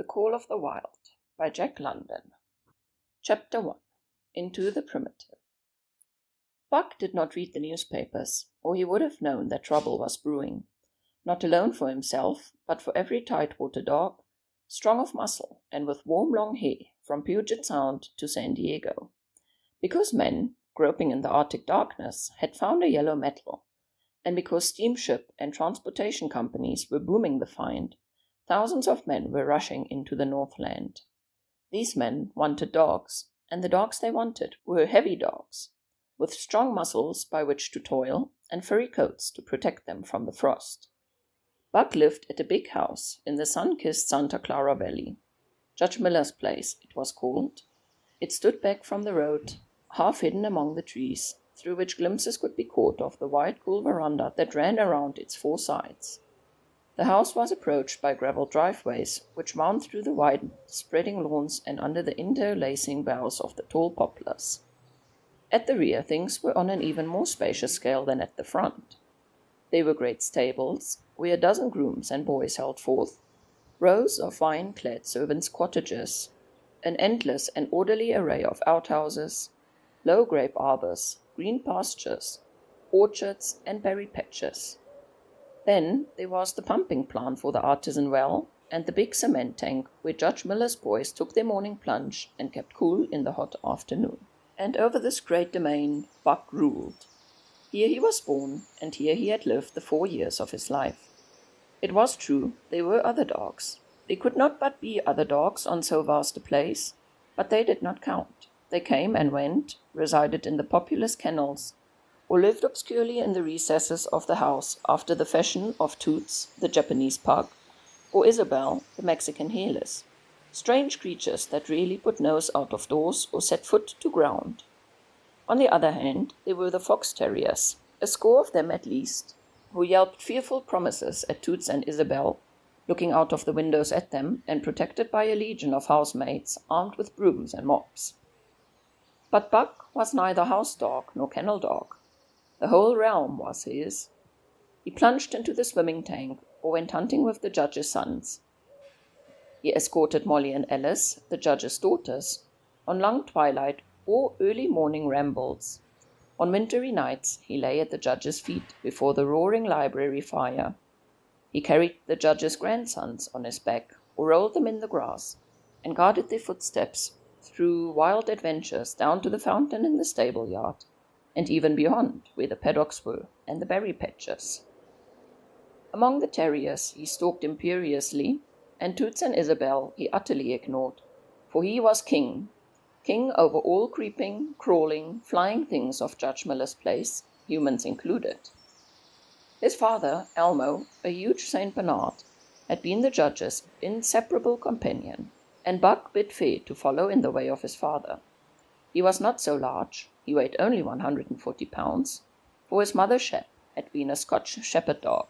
The Call of the Wild by Jack London. Chapter 1. Into the Primitive. Buck did not read the newspapers, or he would have known that trouble was brewing, not alone for himself, but for every tidewater dog, strong of muscle and with warm long hair from Puget Sound to San Diego. Because men, groping in the Arctic darkness, had found a yellow metal, and because steamship and transportation companies were booming the find, thousands of men were rushing into the Northland. These men wanted dogs, and the dogs they wanted were heavy dogs, with strong muscles by which to toil and furry coats to protect them from the frost. Buck lived at a big house in the sun-kissed Santa Clara Valley. Judge Miller's place, it was called. It stood back from the road, half hidden among the trees, through which glimpses could be caught of the wide, cool veranda that ran around its four sides. The house was approached by gravel driveways, which wound through the wide, spreading lawns and under the interlacing boughs of the tall poplars. At the rear, things were on an even more spacious scale than at the front. They were great stables, where a dozen grooms and boys held forth, rows of vine-clad servants' cottages, an endless and orderly array of outhouses, low grape arbors, green pastures, orchards, and berry patches. Then there was the pumping plant for the artisan well, and the big cement tank where Judge Miller's boys took their morning plunge and kept cool in the hot afternoon. And over this great domain Buck ruled. Here he was born, and here he had lived the 4 years of his life. It was true, there were other dogs. There could not but be other dogs on so vast a place, but they did not count. They came and went, resided in the populous kennels, or lived obscurely in the recesses of the house after the fashion of Toots, the Japanese pug, or Isabel, the Mexican hairless. Strange creatures that really put nose out of doors or set foot to ground. On the other hand, there were the fox terriers, a score of them at least, who yelped fearful promises at Toots and Isabel, looking out of the windows at them and protected by a legion of housemaids armed with brooms and mops. But Buck was neither house dog nor kennel dog. The whole realm was his. He plunged into the swimming tank or went hunting with the judge's sons. He escorted Molly and Alice, the judge's daughters, on long twilight or early morning rambles. On wintry nights he lay at the judge's feet before the roaring library fire. He carried the judge's grandsons on his back or rolled them in the grass, and guarded their footsteps through wild adventures down to the fountain in the stable yard, and even beyond, where the paddocks were and the berry patches. Among the terriers he stalked imperiously, and Toots and Isabel he utterly ignored, for he was king over all creeping, crawling, flying things of Judge Miller's place, humans included. His father, Elmo, a huge Saint Bernard, had been the judge's inseparable companion, and Buck bid fair to follow in the way of his father. He was not so large, he weighed only 140 pounds, for his mother Shep had been a Scotch shepherd dog.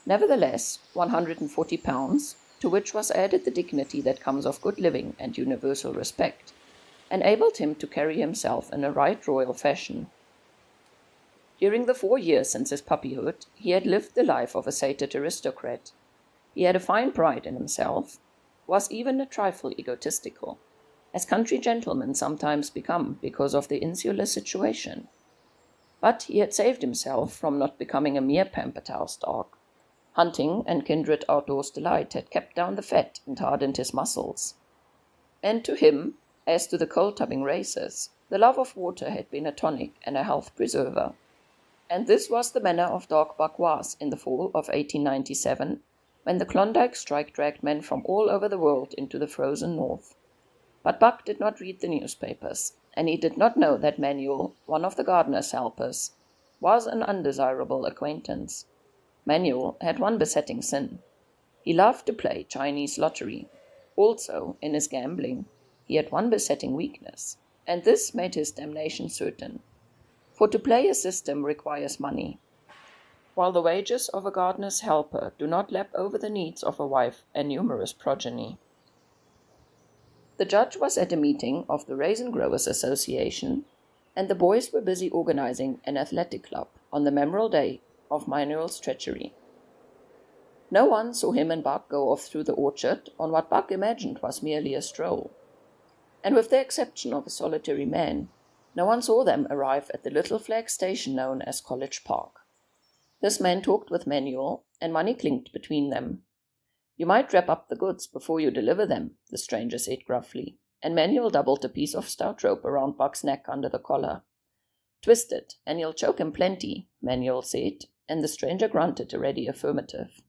Nevertheless, 140 pounds, to which was added the dignity that comes of good living and universal respect, enabled him to carry himself in a right royal fashion. During the 4 years since his puppyhood, he had lived the life of a sated aristocrat. He had a fine pride in himself, was even a trifle egotistical, as country gentlemen sometimes become because of their insular situation. But he had saved himself from not becoming a mere pampered house dog. Hunting and kindred outdoors delight had kept down the fat and hardened his muscles. And to him, as to the cold-tubbing races, the love of water had been a tonic and a health preserver. And this was the manner of dog Buck was in the fall of 1897, when the Klondike strike dragged men from all over the world into the frozen north. But Buck did not read the newspapers, and he did not know that Manuel, one of the gardener's helpers, was an undesirable acquaintance. Manuel had one besetting sin. He loved to play Chinese lottery. Also, in his gambling, he had one besetting weakness, and this made his damnation certain. For to play a system requires money, while the wages of a gardener's helper do not lap over the needs of a wife and numerous progeny. The judge was at a meeting of the Raisin Growers Association, and the boys were busy organizing an athletic club on the memorable day of Manuel's treachery. No one saw him and Buck go off through the orchard on what Buck imagined was merely a stroll. And with the exception of a solitary man, no one saw them arrive at the little flag station known as College Park. This man talked with Manuel, and money clinked between them. "You might wrap up the goods before you deliver them," the stranger said gruffly, and Manuel doubled a piece of stout rope around Buck's neck under the collar. "Twist it, and you'll choke him plenty," Manuel said, and the stranger grunted a ready affirmative.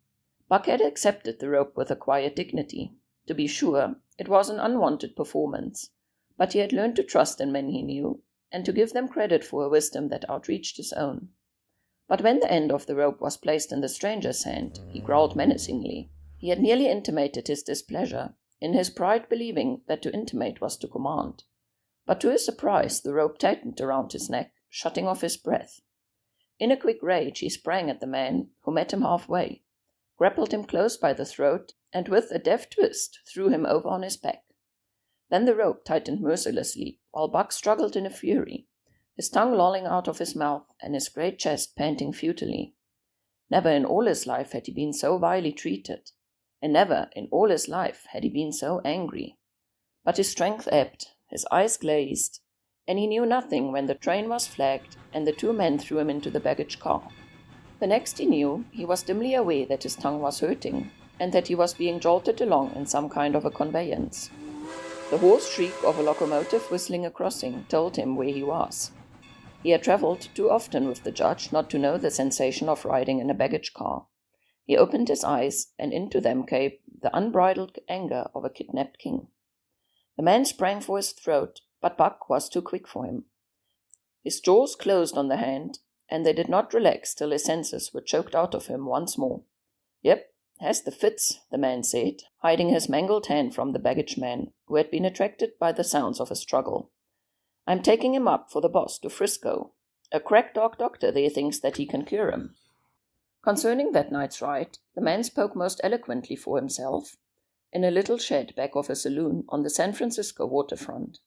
Buck had accepted the rope with a quiet dignity. To be sure, it was an unwanted performance, but he had learned to trust in men he knew, and to give them credit for a wisdom that outreached his own. But when the end of the rope was placed in the stranger's hand, he growled menacingly. He had nearly intimated his displeasure, in his pride believing that to intimate was to command. But to his surprise, the rope tightened around his neck, shutting off his breath. In a quick rage, he sprang at the man, who met him halfway, grappled him close by the throat, and with a deft twist threw him over on his back. Then the rope tightened mercilessly, while Buck struggled in a fury, his tongue lolling out of his mouth and his great chest panting futilely. Never in all his life had he been so vilely treated, and never in all his life had he been so angry. But his strength ebbed, his eyes glazed, and he knew nothing when the train was flagged and the two men threw him into the baggage car. The next he knew, he was dimly aware that his tongue was hurting, and that he was being jolted along in some kind of a conveyance. The hoarse shriek of a locomotive whistling a crossing told him where he was. He had travelled too often with the judge not to know the sensation of riding in a baggage car. He opened his eyes, and into them came the unbridled anger of a kidnapped king. The man sprang for his throat, but Buck was too quick for him. His jaws closed on the hand, and they did not relax till his senses were choked out of him once more. "Yep, has the fits," the man said, hiding his mangled hand from the baggage man, who had been attracted by the sounds of a struggle. "I'm taking him up for the boss to Frisco. A crack dog doctor there thinks that he can cure him." Concerning that night's ride, the man spoke most eloquently for himself, in a little shed back of a saloon on the San Francisco waterfront.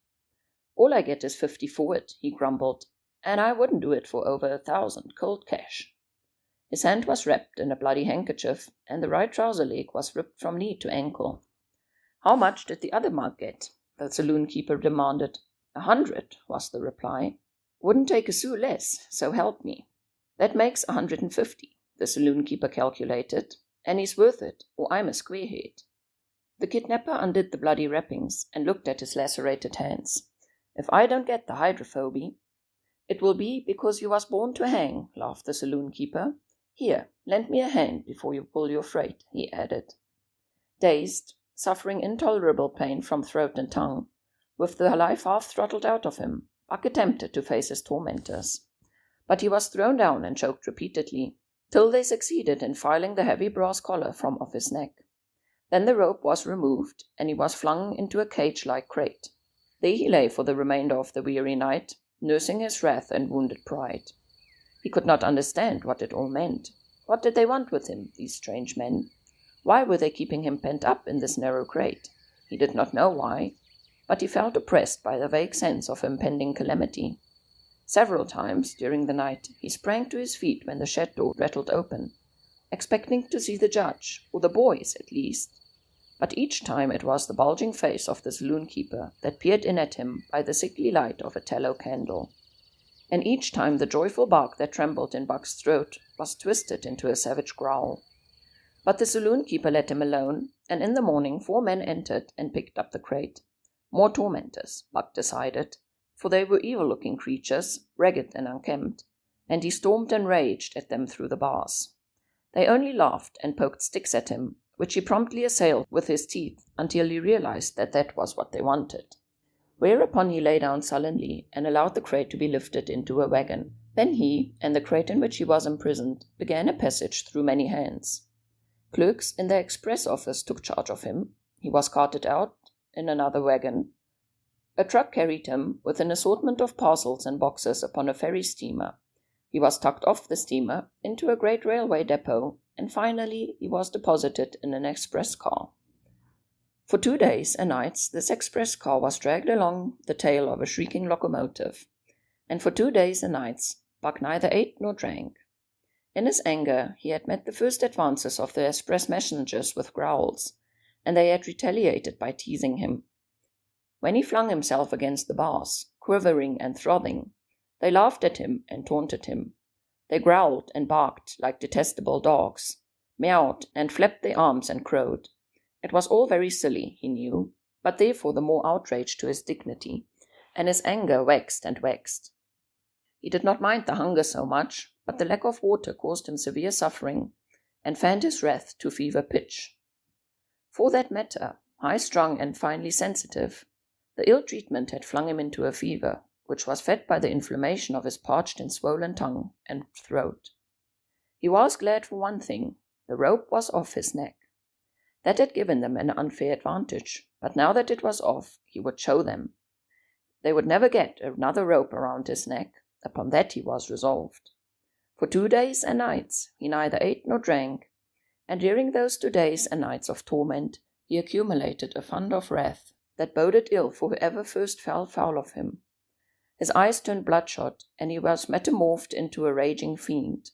"All I get is 50 for it," he grumbled, "and I wouldn't do it for over 1,000 cold cash." His hand was wrapped in a bloody handkerchief, and the right trouser leg was ripped from knee to ankle. "How much did the other mug get?" the saloon keeper demanded. 100, was the reply. "Wouldn't take a sou less, so help me." "That makes 150, the saloon keeper calculated, "and he's worth it, or I'm a squarehead." The kidnapper undid the bloody wrappings and looked at his lacerated hands. "If I don't get the hydrophobia—" "It will be because you was born to hang," laughed the saloon keeper. "Here, lend me a hand before you pull your freight," he added. Dazed, suffering intolerable pain from throat and tongue, with the life half throttled out of him, Buck attempted to face his tormentors. But he was thrown down and choked repeatedly, till they succeeded in filing the heavy brass collar from off his neck. Then the rope was removed, and he was flung into a cage-like crate. There he lay for the remainder of the weary night, nursing his wrath and wounded pride. He could not understand what it all meant. What did they want with him, these strange men? Why were they keeping him pent up in this narrow crate? He did not know why, but he felt oppressed by the vague sense of impending calamity. Several times during the night he sprang to his feet when the shed door rattled open, expecting to see the judge, or the boys at least. But each time it was the bulging face of the saloon keeper that peered in at him by the sickly light of a tallow candle. And each time the joyful bark that trembled in Buck's throat was twisted into a savage growl. But the saloon keeper let him alone, and in the morning 4 men entered and picked up the crate. More tormentors, Buck decided, for they were evil-looking creatures, ragged and unkempt, and he stormed and raged at them through the bars. They only laughed and poked sticks at him, which he promptly assailed with his teeth until he realized that that was what they wanted. Whereupon he lay down sullenly and allowed the crate to be lifted into a wagon. Then he, and the crate in which he was imprisoned, began a passage through many hands. Clerks in the express office took charge of him. He was carted out in another wagon. A truck carried him with an assortment of parcels and boxes upon a ferry steamer. He was tucked off the steamer into a great railway depot, and finally he was deposited in an express car. For 2 days and nights this express car was dragged along the tail of a shrieking locomotive, and for 2 days and nights Buck neither ate nor drank. In his anger, he had met the first advances of the express messengers with growls, and they had retaliated by teasing him. When he flung himself against the bars, quivering and throbbing, they laughed at him and taunted him. They growled and barked like detestable dogs, meowed and flapped their arms and crowed. It was all very silly, he knew, but therefore the more outrage to his dignity, and his anger waxed and waxed. He did not mind the hunger so much, but the lack of water caused him severe suffering, and fanned his wrath to fever pitch. For that matter, high-strung and finely sensitive, the ill treatment had flung him into a fever, which was fed by the inflammation of his parched and swollen tongue and throat. He was glad for one thing: the rope was off his neck. That had given them an unfair advantage, but now that it was off, he would show them. They would never get another rope around his neck. Upon that he was resolved. For 2 days and nights he neither ate nor drank, and during those 2 days and nights of torment he accumulated a fund of wrath that boded ill for whoever first fell foul of him. His eyes turned bloodshot, and he was metamorphosed into a raging fiend.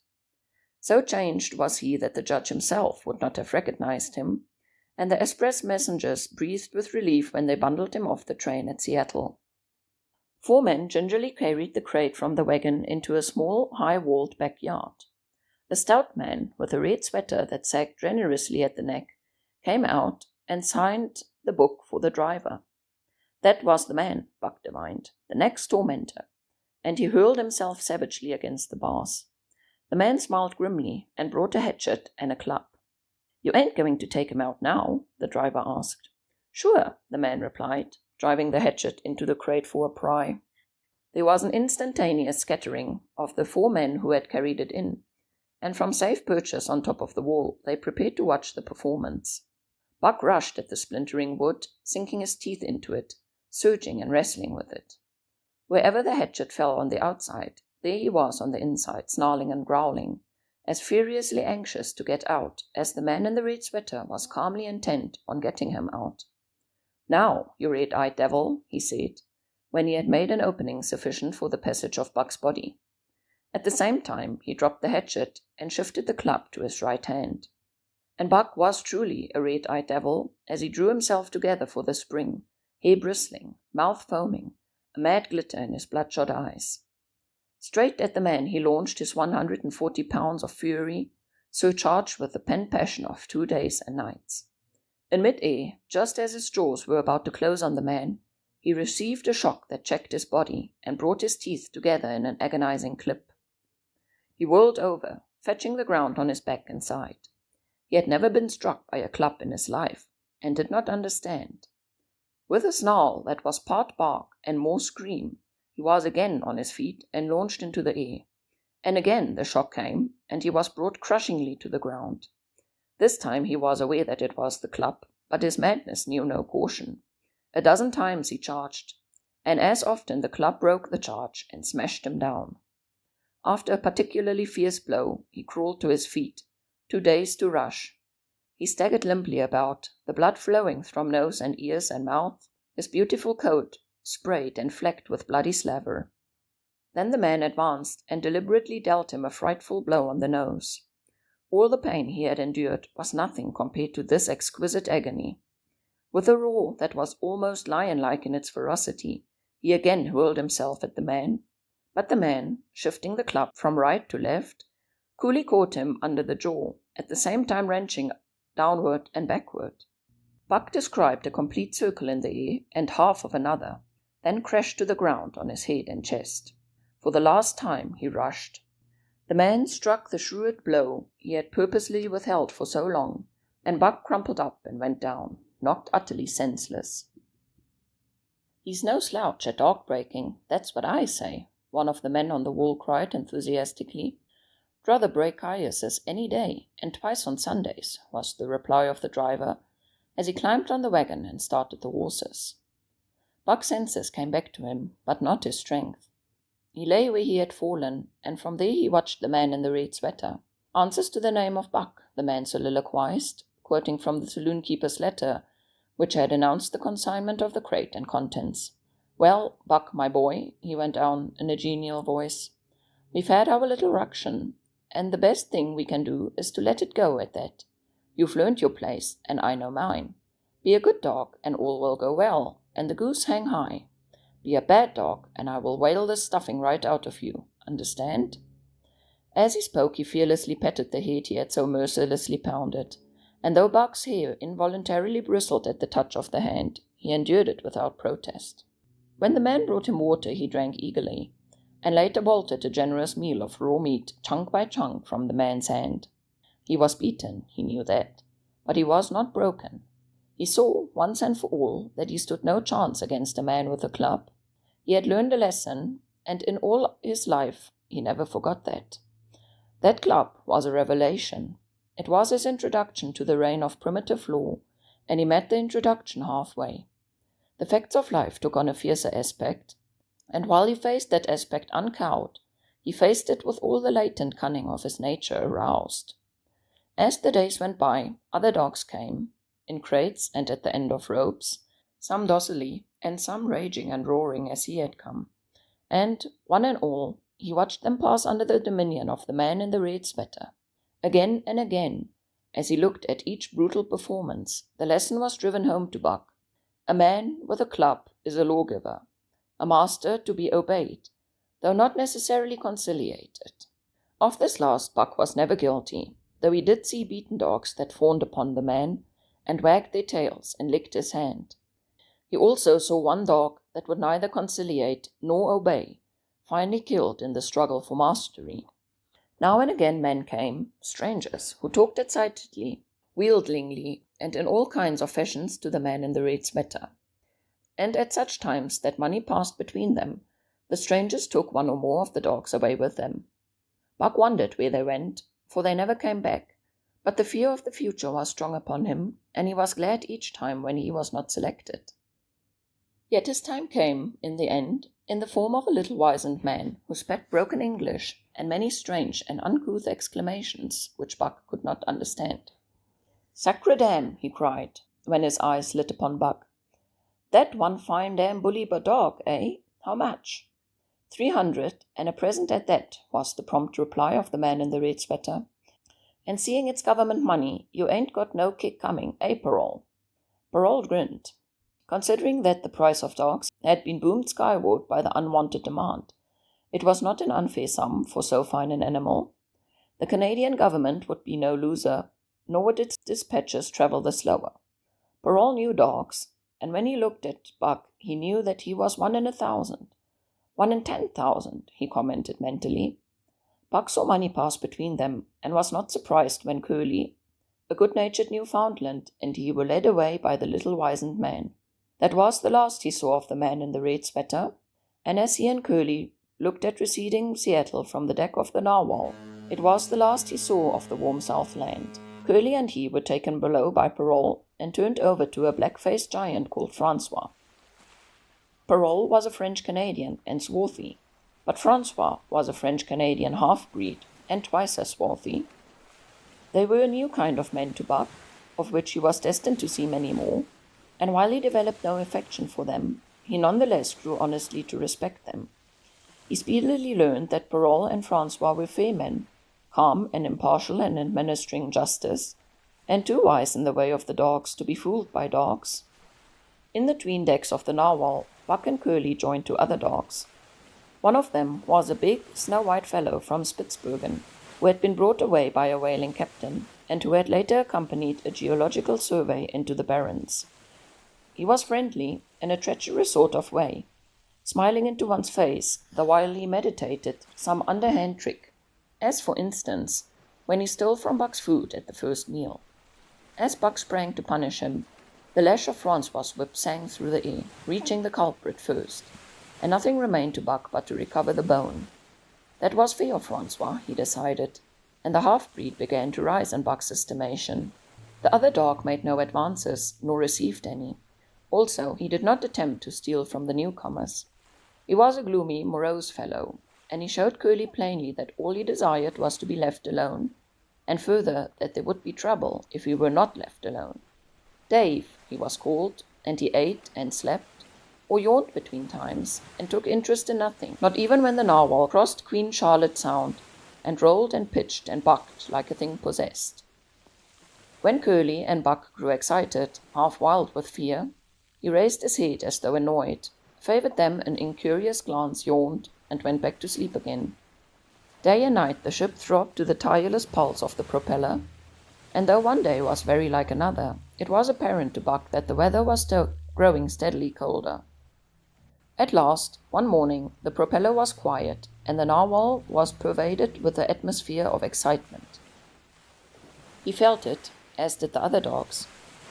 So changed was he that the judge himself would not have recognized him, and the express messengers breathed with relief when they bundled him off the train at Seattle. 4 men gingerly carried the crate from the wagon into a small, high-walled backyard. A stout man, with a red sweater that sagged generously at the neck, came out and signed the book for the driver. That was the man, Buck divined, the next tormentor, and he hurled himself savagely against the bars. The man smiled grimly and brought a hatchet and a club. "You ain't going to take him out now?" the driver asked. "Sure," the man replied, driving the hatchet into the crate for a pry. There was an instantaneous scattering of the 4 men who had carried it in, and from safe perches on top of the wall they prepared to watch the performance. Buck rushed at the splintering wood, sinking his teeth into it, surging and wrestling with it. Wherever the hatchet fell on the outside, there he was on the inside, snarling and growling, as furiously anxious to get out as the man in the red sweater was calmly intent on getting him out. "Now, you red-eyed devil," he said, when he had made an opening sufficient for the passage of Buck's body. At the same time, he dropped the hatchet and shifted the club to his right hand. And Buck was truly a red-eyed devil, as he drew himself together for the spring, hair bristling, mouth foaming, a mad glitter in his bloodshot eyes. Straight at the man he launched his 140 pounds of fury, surcharged with the pent passion of 2 days and nights. In mid-air, just as his jaws were about to close on the man, he received a shock that checked his body and brought his teeth together in an agonizing clip. He whirled over, fetching the ground on his back and side. He had never been struck by a club in his life, and did not understand. With a snarl that was part bark and more scream, he was again on his feet and launched into the air. And again the shock came, and he was brought crushingly to the ground. This time he was aware that it was the club, but his madness knew no caution. 12 times he charged, and as often the club broke the charge and smashed him down. After a particularly fierce blow, he crawled to his feet, too dazed to rush. He staggered limply about, the blood flowing from nose and ears and mouth, his beautiful coat sprayed and flecked with bloody slaver. Then the man advanced and deliberately dealt him a frightful blow on the nose. All the pain he had endured was nothing compared to this exquisite agony. With a roar that was almost lion-like in its ferocity, he again hurled himself at the man, but the man, shifting the club from right to left, coolly caught him under the jaw, at the same time wrenching downward and backward. Buck described a complete circle in the air and half of another, then crashed to the ground on his head and chest. For the last time he rushed. The man struck the shrewd blow he had purposely withheld for so long, and Buck crumpled up and went down, knocked utterly senseless. "He's no slouch at dog breaking, that's what I say," one of the men on the wall cried enthusiastically. "Rather break Caius's any day, and twice on Sundays," was the reply of the driver, as he climbed on the wagon and started the horses. Buck's senses came back to him, but not his strength. He lay where he had fallen, and from there he watched the man in the red sweater. "Answers to the name of Buck," the man soliloquized, quoting from the saloon-keeper's letter, which had announced the consignment of the crate and contents. "Well, Buck, my boy," he went on in a genial voice, "we've had our little ruction, and the best thing we can do is to let it go at that. You've learned your place, and I know mine. Be a good dog, and all will go well, and the goose hang high. Be a bad dog, and I will whale the stuffing right out of you. Understand?" As he spoke, he fearlessly patted the head he had so mercilessly pounded, and though Buck's hair involuntarily bristled at the touch of the hand, he endured it without protest. When the man brought him water, he drank eagerly, and later bolted a generous meal of raw meat, chunk by chunk, from the man's hand. He was beaten, he knew that, but he was not broken. He saw, once and for all, that he stood no chance against a man with a club. He had learned a lesson, and in all his life he never forgot that. That club was a revelation. It was his introduction to the reign of primitive law, and he met the introduction halfway. The facts of life took on a fiercer aspect, and while he faced that aspect uncowed, he faced it with all the latent cunning of his nature aroused. As the days went by, other dogs came, in crates and at the end of ropes, some docilely, and some raging and roaring as he had come, and, one and all, he watched them pass under the dominion of the man in the red sweater. Again and again, as he looked at each brutal performance, the lesson was driven home to Buck. A man with a club is a lawgiver, a master to be obeyed, though not necessarily conciliated. Of this last Buck was never guilty, though he did see beaten dogs that fawned upon the man, and wagged their tails and licked his hand. He also saw one dog that would neither conciliate nor obey, finally killed in the struggle for mastery. Now and again men came, strangers, who talked excitedly, wheedlingly, and in all kinds of fashions to the man in the red sweater. And at such times that money passed between them, the strangers took one or more of the dogs away with them. Buck wondered where they went, for they never came back, but the fear of the future was strong upon him, and he was glad each time when he was not selected. Yet his time came, in the end, in the form of a little wizened man who spat broken English and many strange and uncouth exclamations which Buck could not understand. "Sacre damn!" he cried, when his eyes lit upon Buck. "That one fine damn bully dog, eh? How much?" 300, and a present at that, was the prompt reply of the man in the red sweater. "And seeing it's government money, you ain't got no kick coming, eh, Parole?" Parole grinned. Considering that the price of dogs had been boomed skyward by the unwanted demand, it was not an unfair sum for so fine an animal. The Canadian government would be no loser, nor would its dispatches travel the slower. Parole knew dogs, and when he looked at Buck, he knew that he was 1 in 1,000. 1 in 10,000, he commented mentally. Buck saw money pass between them, and was not surprised when Curly, a good-natured Newfoundland, and he were led away by the little wizened man. That was the last he saw of the man in the red sweater, and as he and Curly looked at receding Seattle from the deck of the Narwhal, it was the last he saw of the warm Southland. Curly and he were taken below by Parole and turned over to a black-faced giant called Francois. Parole was a French-Canadian and swarthy, but Francois was a French-Canadian half-breed and twice as swarthy. They were a new kind of men to Buck, of which he was destined to see many more, and while he developed no affection for them, he nonetheless grew honestly to respect them. He speedily learned that Parole and Francois were fair men, calm and impartial in administering justice, and too wise in the way of the dogs to be fooled by dogs. In the 'tween decks of the Narwhal, Buck and Curly joined 2 other dogs. One of them was a big, snow-white fellow from Spitzbergen, who had been brought away by a whaling captain, and who had later accompanied a geological survey into the Barrens. He was friendly, in a treacherous sort of way, smiling into one's face the while he meditated some underhand trick, as for instance, when he stole from Buck's food at the first meal. As Buck sprang to punish him, the lash of Francois' whip sang through the air, reaching the culprit first, and nothing remained to Buck but to recover the bone. That was fair of Francois, he decided, and the half-breed began to rise in Buck's estimation. The other dog made no advances, nor received any. Also, he did not attempt to steal from the newcomers. He was a gloomy, morose fellow, and he showed Curly plainly that all he desired was to be left alone, and further that there would be trouble if he were not left alone. Dave, he was called, and he ate and slept, or yawned between times, and took interest in nothing, not even when the Narwhal crossed Queen Charlotte Sound, and rolled and pitched and bucked like a thing possessed. When Curly and Buck grew excited, half wild with fear, he raised his head as though annoyed, favored them an incurious glance, yawned, and went back to sleep again. Day and night the ship throbbed to the tireless pulse of the propeller, and though one day was very like another, it was apparent to Buck that the weather was growing steadily colder. At last, one morning, the propeller was quiet, and the narwhal was pervaded with an atmosphere of excitement. He felt it, as did the other dogs,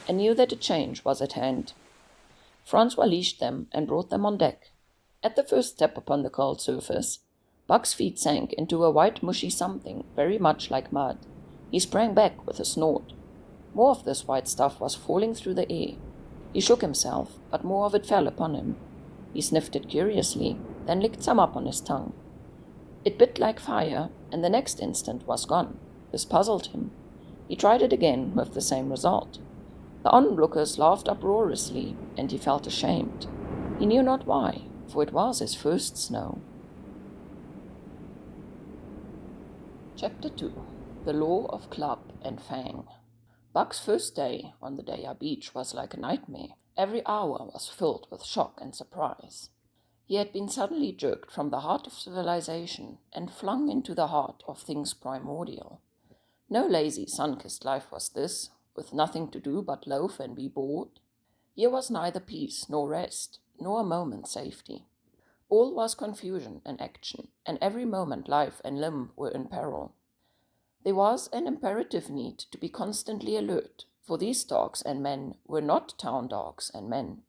and knew that a change was at hand. Francois leashed them and brought them on deck. At the first step upon the cold surface, Buck's feet sank into a white mushy something very much like mud. He sprang back with a snort. More of this white stuff was falling through the air. He shook himself, but more of it fell upon him. He sniffed it curiously, then licked some up on his tongue. It bit like fire, and the next instant was gone. This puzzled him. He tried it again with the same result. The onlookers laughed uproariously, and he felt ashamed. He knew not why, for it was his first snow. Chapter 2. The Law of Club and Fang. Buck's first day on the Daya beach was like a nightmare. Every hour was filled with shock and surprise. He had been suddenly jerked from the heart of civilization and flung into the heart of things primordial. No lazy, sun-kissed life was this, with nothing to do but loaf and be bored. Here was neither peace nor rest, nor a moment's safety. All was confusion and action, and every moment life and limb were in peril. There was an imperative need to be constantly alert, for these dogs and men were not town dogs and men.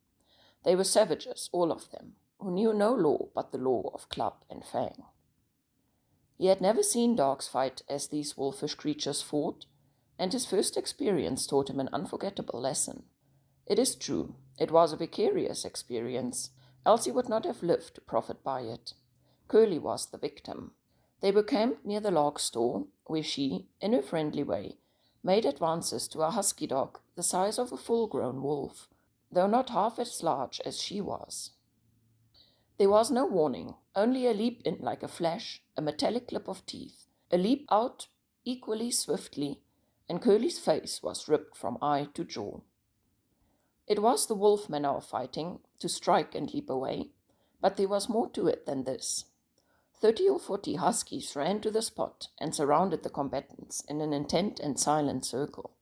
They were savages, all of them, who knew no law but the law of club and fang. He had never seen dogs fight as these wolfish creatures fought, and his first experience taught him an unforgettable lesson. It is true, it was a vicarious experience, else he would not have lived to profit by it. Curly was the victim. They were camped near the log store, where she, in her friendly way, made advances to a husky dog the size of a full-grown wolf, though not half as large as she was. There was no warning, only a leap in like a flash, a metallic clip of teeth, a leap out equally swiftly, and Curly's face was ripped from eye to jaw. It was the wolf manner of fighting, to strike and leap away, but there was more to it than this. 30 or 40 huskies ran to the spot and surrounded the combatants in an intent and silent circle.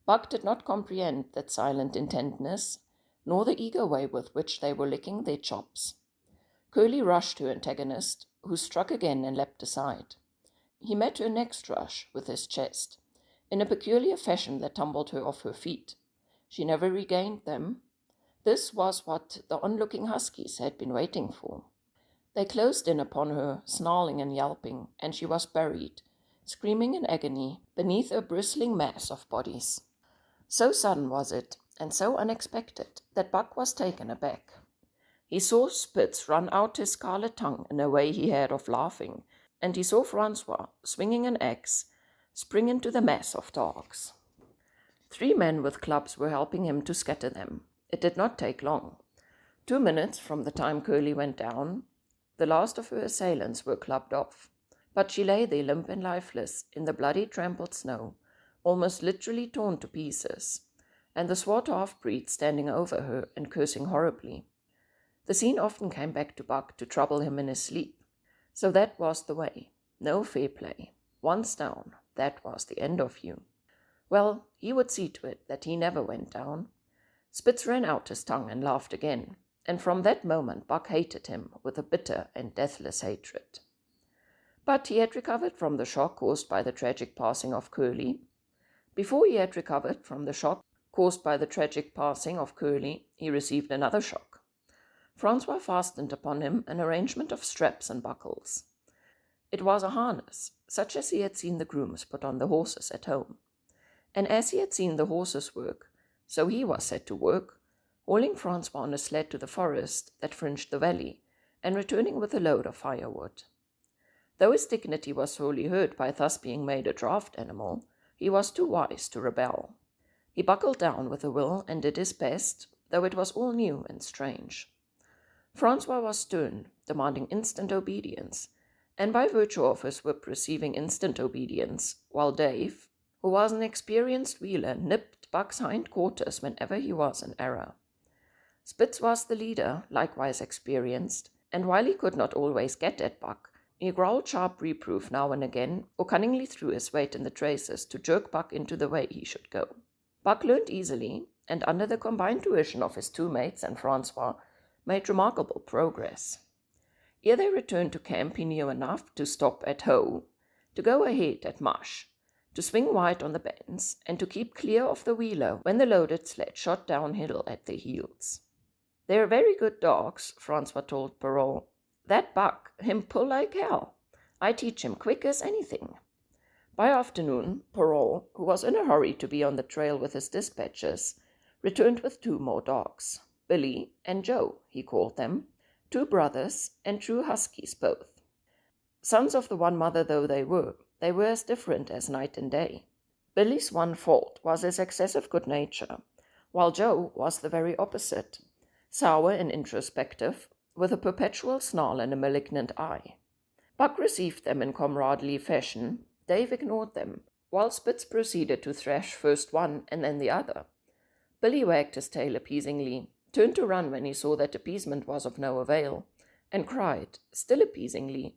Buck did not comprehend that silent intentness, nor the eager way with which they were licking their chops. Curly rushed her antagonist, who struck again and leapt aside. He met her next rush with his chest, in a peculiar fashion that tumbled her off her feet. She never regained them. This was what the onlooking huskies had been waiting for. They closed in upon her, snarling and yelping, and she was buried, screaming in agony, beneath a bristling mass of bodies. So sudden was it, and so unexpected, that Buck was taken aback. He saw Spitz run out his scarlet tongue in a way he had of laughing, and he saw Francois, swinging an axe, spring into the mass of dogs. 3 men with clubs were helping him to scatter them. It did not take long. 2 minutes from the time Curly went down, the last of her assailants were clubbed off, but she lay there limp and lifeless in the bloody trampled snow, almost literally torn to pieces, and the swart half-breed standing over her and cursing horribly. The scene often came back to Buck to trouble him in his sleep. So that was the way. No fair play. Once down, that was the end of you. Well, he would see to it that he never went down. Spitz ran out his tongue and laughed again, and from that moment Buck hated him with a bitter and deathless hatred. But he had recovered from the shock caused by the tragic passing of Curly. Before he had recovered from the shock caused by the tragic passing of Curly, he received another shock. Francois fastened upon him an arrangement of straps and buckles. It was a harness, such as he had seen the grooms put on the horses at home. And as he had seen the horses work, so he was set to work, hauling Francois on a sled to the forest that fringed the valley, and returning with a load of firewood. Though his dignity was sorely hurt by thus being made a draft animal, he was too wise to rebel. He buckled down with a will and did his best, though it was all new and strange. Francois was stern, demanding instant obedience, and by virtue of his whip receiving instant obedience, while Dave, who was an experienced wheeler, nipped Buck's hind quarters whenever he was in error. Spitz was the leader, likewise experienced, and while he could not always get at Buck, he growled sharp reproof now and again, or cunningly threw his weight in the traces to jerk Buck into the way he should go. Buck learned easily, and under the combined tuition of his two mates and Francois, made remarkable progress. Ere they returned to camp, he knew enough to stop at Hoe, to go ahead at Mush, to swing wide on the bends, and to keep clear of the wheeler when the loaded sled shot downhill at their heels. "They're very good dogs," Francois told Parole. "That Buck, him pull like hell. I teach him quick as anything." By afternoon, Parole, who was in a hurry to be on the trail with his dispatches, returned with 2 more dogs. Billy and Joe, he called them, 2 brothers and true huskies both. Sons of the one mother though they were as different as night and day. Billy's one fault was his excessive good nature, while Joe was the very opposite, sour and introspective, with a perpetual snarl and a malignant eye. Buck received them in comradely fashion. Dave ignored them, while Spitz proceeded to thrash first one and then the other. Billy wagged his tail appeasingly, turned to run when he saw that appeasement was of no avail, and cried, still appeasingly,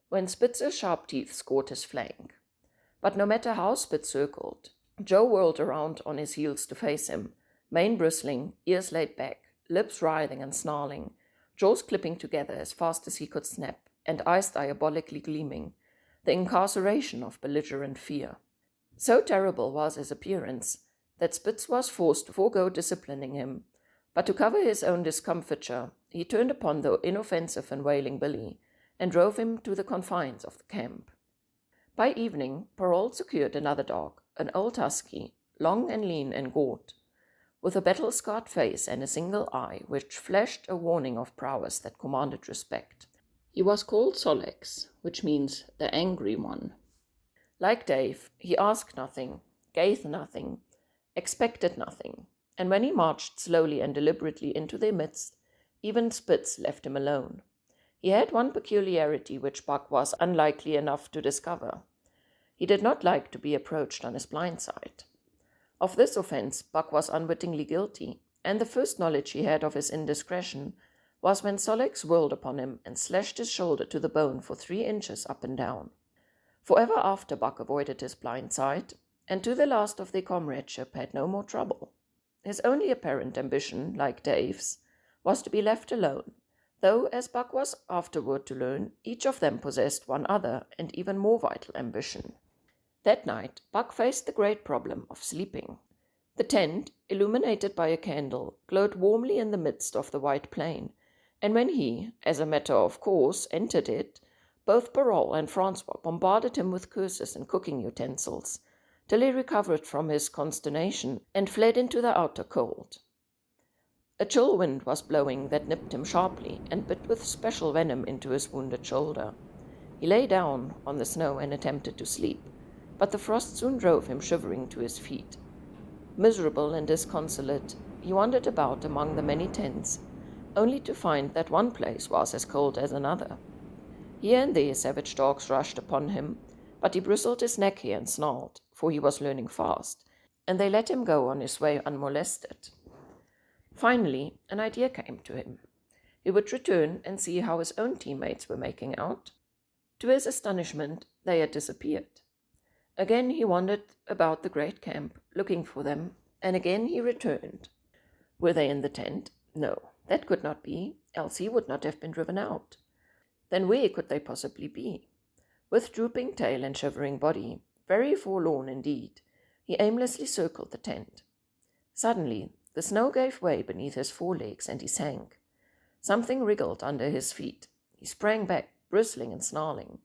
when Spitz's sharp teeth scored his flank. But no matter how Spitz circled, Joe whirled around on his heels to face him, mane bristling, ears laid back, lips writhing and snarling, jaws clipping together as fast as he could snap, and eyes diabolically gleaming, the incarceration of belligerent fear. So terrible was his appearance that Spitz was forced to forego disciplining him, but to cover his own discomfiture, he turned upon the inoffensive and wailing Billy, and drove him to the confines of the camp. By evening, Parole secured another dog, an old husky, long and lean and gaunt, with a battle-scarred face and a single eye which flashed a warning of prowess that commanded respect. He was called Solex, which means the angry one. Like Dave, he asked nothing, gave nothing, expected nothing, and when he marched slowly and deliberately into their midst, even Spitz left him alone. He had one peculiarity which Buck was unlikely enough to discover. He did not like to be approached on his blind side. Of this offense Buck was unwittingly guilty, and the first knowledge he had of his indiscretion was when Solex whirled upon him and slashed his shoulder to the bone for 3 inches up and down. Forever after Buck avoided his blind side, and to the last of their comradeship had no more trouble. His only apparent ambition, like Dave's, was to be left alone, though, as Buck was afterward to learn, each of them possessed one other and even more vital ambition. That night, Buck faced the great problem of sleeping. The tent, illuminated by a candle, glowed warmly in the midst of the white plain, and when he, as a matter of course, entered it, both Parole and Francois bombarded him with curses and cooking utensils, till he recovered from his consternation and fled into the outer cold. A chill wind was blowing that nipped him sharply and bit with special venom into his wounded shoulder. He lay down on the snow and attempted to sleep, but the frost soon drove him shivering to his feet. Miserable and disconsolate, he wandered about among the many tents, only to find that one place was as cold as another. Here and there savage dogs rushed upon him, but he bristled his neck hair and snarled, for he was learning fast, and they let him go on his way unmolested. Finally, an idea came to him. He would return and see how his own teammates were making out. To his astonishment, they had disappeared. Again he wandered about the great camp, looking for them, and again he returned. Were they in the tent? No, that could not be, else he would not have been driven out. Then where could they possibly be? With drooping tail and shivering body, very forlorn indeed, he aimlessly circled the tent. Suddenly, the snow gave way beneath his forelegs, and he sank. Something wriggled under his feet. He sprang back, bristling and snarling,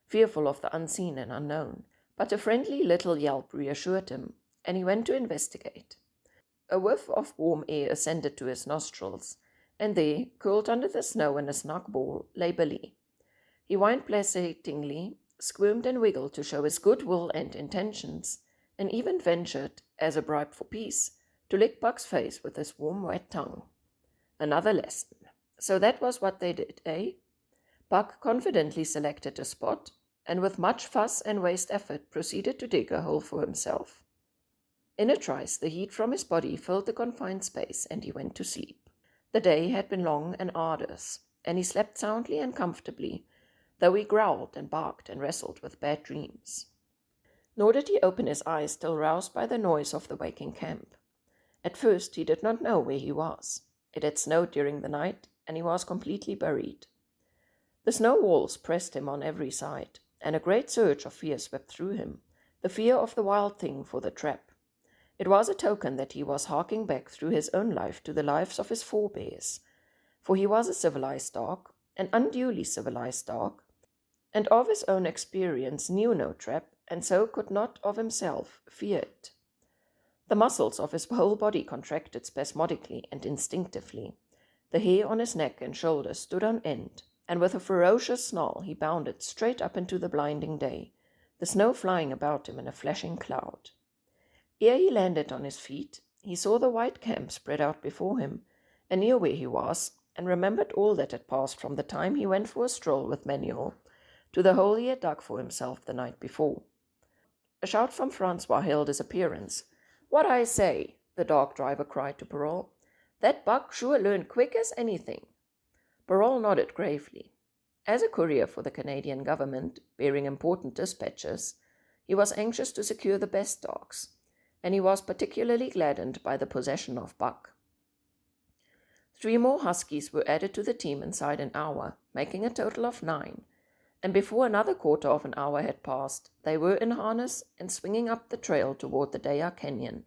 fearful of the unseen and unknown, but a friendly little yelp reassured him, and he went to investigate. A whiff of warm air ascended to his nostrils, and there, curled under the snow in a snug ball, lay Billy. He whined placatingly, squirmed and wiggled to show his good will and intentions, and even ventured, as a bribe for peace, to lick Buck's face with his warm, wet tongue. Another lesson. So that was what they did, eh? Buck confidently selected a spot, and with much fuss and waste effort proceeded to dig a hole for himself. In a trice, the heat from his body filled the confined space, and he went to sleep. The day had been long and arduous, and he slept soundly and comfortably, though he growled and barked and wrestled with bad dreams. Nor did he open his eyes till roused by the noise of the waking camp. At first he did not know where he was. It had snowed during the night, and he was completely buried. The snow walls pressed him on every side, and a great surge of fear swept through him, the fear of the wild thing for the trap. It was a token that he was harking back through his own life to the lives of his forebears, for he was a civilized dog, an unduly civilized dog, and of his own experience knew no trap, and so could not of himself fear it. The muscles of his whole body contracted spasmodically and instinctively. The hair on his neck and shoulders stood on end, and with a ferocious snarl he bounded straight up into the blinding day, the snow flying about him in a flashing cloud. Ere he landed on his feet, he saw the white camp spread out before him, and knew where he was, and remembered all that had passed from the time he went for a stroll with Manuel to the hole he had dug for himself the night before. A shout from Francois hailed his appearance. "What I say," the dog driver cried to Parole. "That Buck sure learned quick as anything." Parole nodded gravely. As a courier for the Canadian government, bearing important dispatches, he was anxious to secure the best dogs, and he was particularly gladdened by the possession of Buck. 3 more huskies were added to the team inside an hour, making a total of 9, and before another quarter of an hour had passed, they were in harness and swinging up the trail toward the Daya Canyon.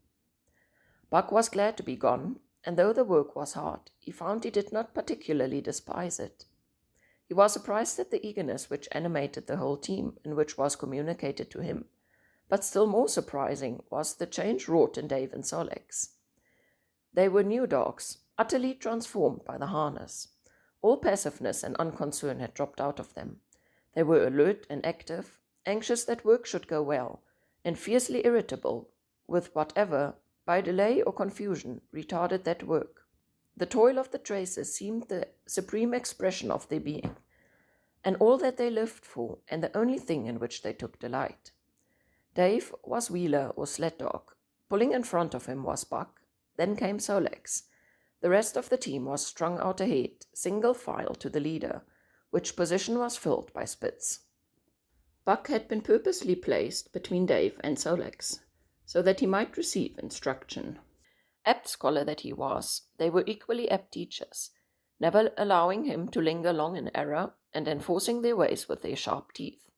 Buck was glad to be gone, and though the work was hard, he found he did not particularly despise it. He was surprised at the eagerness which animated the whole team and which was communicated to him, but still more surprising was the change wrought in Dave and Sol-leks. They were new dogs, utterly transformed by the harness. All passiveness and unconcern had dropped out of them. They were alert and active, anxious that work should go well, and fiercely irritable with whatever, by delay or confusion, retarded that work. The toil of the traces seemed the supreme expression of their being, and all that they lived for, and the only thing in which they took delight. Dave was wheeler or sled dog. Pulling in front of him was Buck. Then came Sol-leks. The rest of the team was strung out ahead, single file to the leader, which position was filled by Spitz. Buck had been purposely placed between Dave and Sol-leks, so that he might receive instruction. Apt scholar that he was, they were equally apt teachers, never allowing him to linger long in error, and enforcing their ways with their sharp teeth.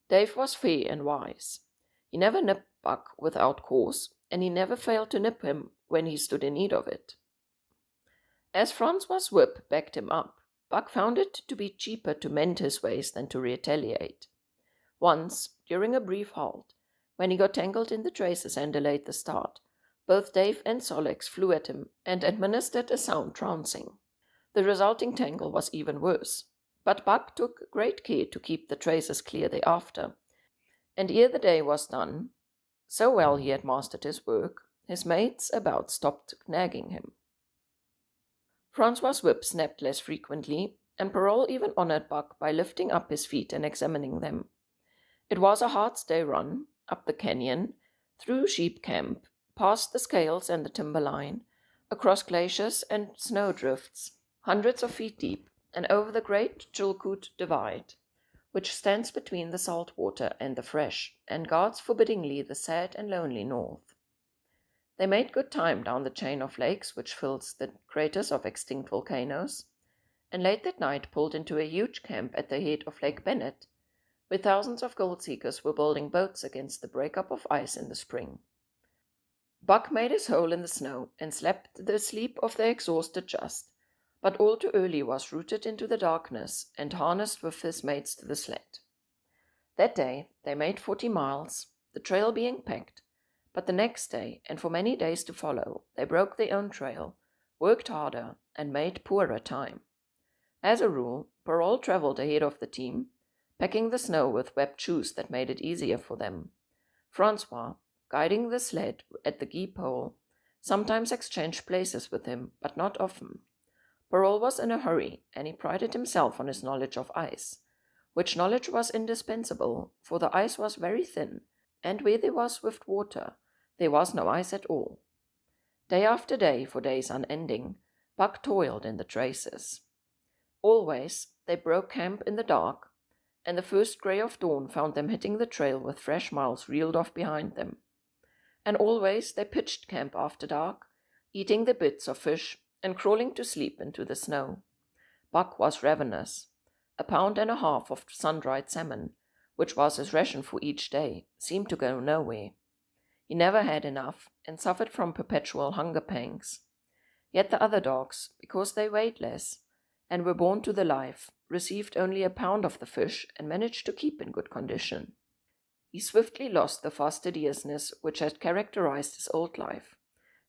Dave was fair and wise. He never nipped Buck without cause, and he never failed to nip him when he stood in need of it. As Francois' whip backed him up, Buck found it to be cheaper to mend his ways than to retaliate. Once, during a brief halt, when he got tangled in the traces and delayed the start, both Dave and Sol-leks flew at him and administered a sound trouncing. The resulting tangle was even worse, but Buck took great care to keep the traces clear thereafter, and ere the day was done, so well he had mastered his work, his mates about stopped nagging him. Francois' whip snapped less frequently, and Parole even honored Buck by lifting up his feet and examining them. It was a hard day run, up the canyon, through sheep camp, past the scales and the timberline, across glaciers and snowdrifts, hundreds of feet deep, and over the great Chilkoot Divide, which stands between the salt water and the fresh, and guards forbiddingly the sad and lonely north. They made good time down the chain of lakes which fills the craters of extinct volcanoes, and late that night pulled into a huge camp at the head of Lake Bennett, where thousands of gold seekers were building boats against the break-up of ice in the spring. Buck made his hole in the snow and slept the sleep of the exhausted just, but all too early was rooted into the darkness and harnessed with his mates to the sled. That day they made 40 miles, the trail being packed, but the next day, and for many days to follow, they broke their own trail, worked harder, and made poorer time. As a rule, Parole traveled ahead of the team, packing the snow with webbed shoes that made it easier for them. Francois, guiding the sled at the gee pole, sometimes exchanged places with him, but not often. Perrault was in a hurry, and he prided himself on his knowledge of ice, which knowledge was indispensable, for the ice was very thin, and where there was swift water, there was no ice at all. Day after day, for days unending, Buck toiled in the traces. Always they broke camp in the dark, and the first grey of dawn found them hitting the trail with fresh miles reeled off behind them. And always they pitched camp after dark, eating their bits of fish and crawling to sleep into the snow. Buck was ravenous. 1.5 pounds of sun-dried salmon, which was his ration for each day, seemed to go nowhere. He never had enough, and suffered from perpetual hunger pangs. Yet the other dogs, because they weighed less, and were born to the life, received only 1 pound of the fish and managed to keep in good condition. He swiftly lost the fastidiousness which had characterized his old life.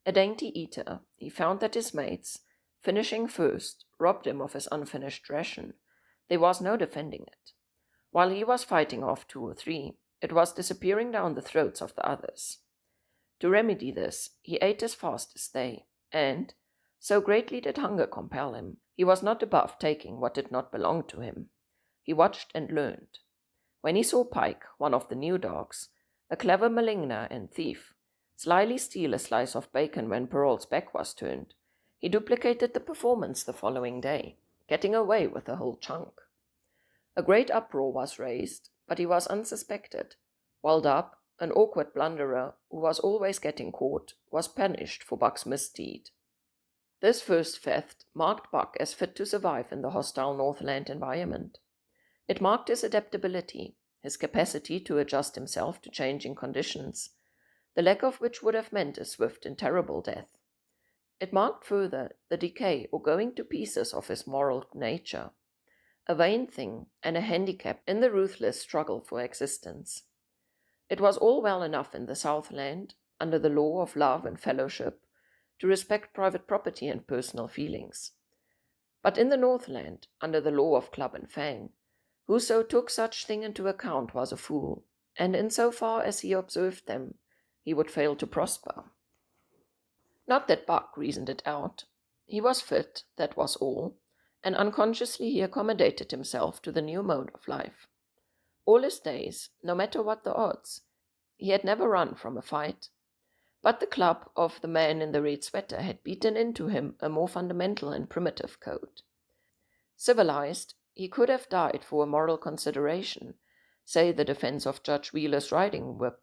A dainty eater, he found that his mates, finishing first, robbed him of his unfinished ration. There was no defending it. While he was fighting off 2 or 3, it was disappearing down the throats of the others. To remedy this, he ate as fast as they, and, so greatly did hunger compel him, he was not above taking what did not belong to him. He watched and learned. When he saw Pike, one of the new dogs, a clever maligner and thief, slyly steal a slice of bacon when Perrault's back was turned, he duplicated the performance the following day, getting away with a whole chunk. A great uproar was raised, but he was unsuspected, while Dub, an awkward blunderer who was always getting caught, was punished for Buck's misdeed. This first theft marked Buck as fit to survive in the hostile Northland environment. It marked his adaptability, his capacity to adjust himself to changing conditions, the lack of which would have meant a swift and terrible death. It marked further the decay or going to pieces of his moral nature, a vain thing and a handicap in the ruthless struggle for existence. It was all well enough in the Southland, under the law of love and fellowship, to respect private property and personal feelings. But in the Northland, under the law of club and fang, whoso took such thing into account was a fool, and in so far as he observed them, he would fail to prosper. Not that Buck reasoned it out. He was fit, that was all, and unconsciously he accommodated himself to the new mode of life. All his days, no matter what the odds, he had never run from a fight, but the club of the man in the red sweater had beaten into him a more fundamental and primitive code. Civilized, he could have died for a moral consideration, say the defense of Judge Wheeler's riding whip,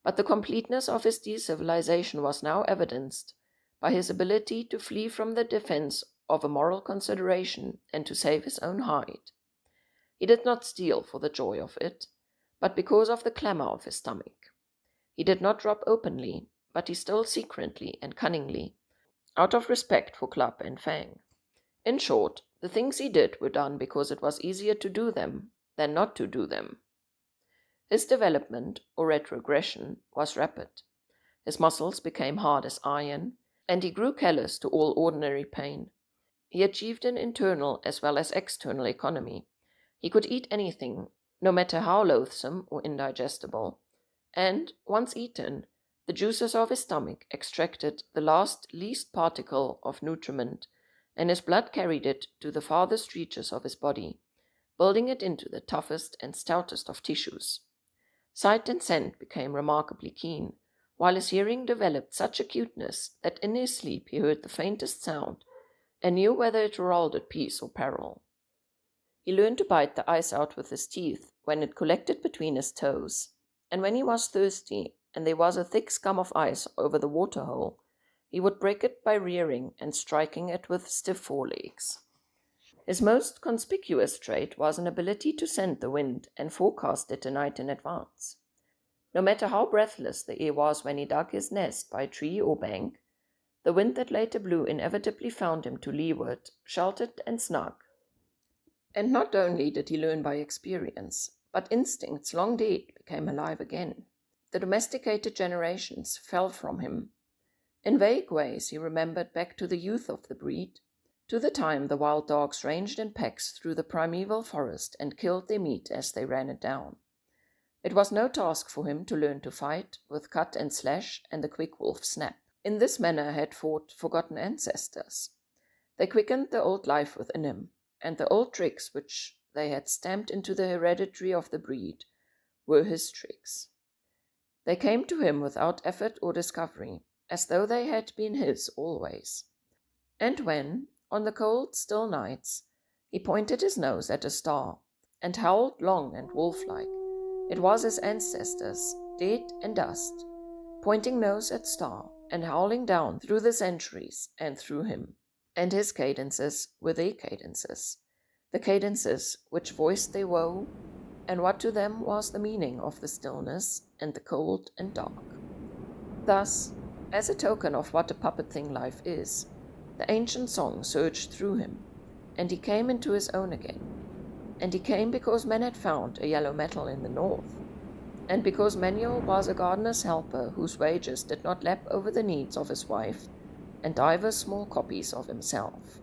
but the completeness of his decivilization was now evidenced by his ability to flee from the defense of a moral consideration and to save his own hide. He did not steal for the joy of it, but because of the clamor of his stomach. He did not rob openly, but he stole secretly and cunningly, out of respect for club and fang. In short, the things he did were done because it was easier to do them than not to do them. His development, or retrogression, was rapid. His muscles became hard as iron, and he grew callous to all ordinary pain. He achieved an internal as well as external economy. He could eat anything, no matter how loathsome or indigestible, and, once eaten, the juices of his stomach extracted the least particle of nutriment, and his blood carried it to the farthest reaches of his body, building it into the toughest and stoutest of tissues. Sight and scent became remarkably keen, while his hearing developed such acuteness that in his sleep he heard the faintest sound, and knew whether it heralded peace or peril. He learned to bite the ice out with his teeth when it collected between his toes, and when he was thirsty and there was a thick scum of ice over the water-hole, he would break it by rearing and striking it with stiff forelegs. His most conspicuous trait was an ability to scent the wind and forecast it a night in advance. No matter how breathless the air was when he dug his nest by tree or bank, the wind that later blew inevitably found him to leeward, sheltered and snug. And not only did he learn by experience, but instincts long dead became alive again. The domesticated generations fell from him. In vague ways he remembered back to the youth of the breed, to the time the wild dogs ranged in packs through the primeval forest and killed their meat as they ran it down. It was no task for him to learn to fight with cut and slash and the quick wolf snap. In this manner had fought forgotten ancestors. They quickened the old life within him, and the old tricks which they had stamped into the heredity of the breed were his tricks. They came to him without effort or discovery, as though they had been his always. And when, on the cold, still nights, he pointed his nose at a star, and howled long and wolf-like, it was his ancestors, dead and dust, pointing nose at star, and howling down through the centuries and through him. And his cadences were their cadences, the cadences which voiced their woe, and what to them was the meaning of the stillness and the cold and dark. Thus, as a token of what a puppet thing life is, the ancient song surged through him, and he came into his own again. And he came because men had found a yellow metal in the north, and because Manuel was a gardener's helper whose wages did not lap over the needs of his wife and divers small copies of himself.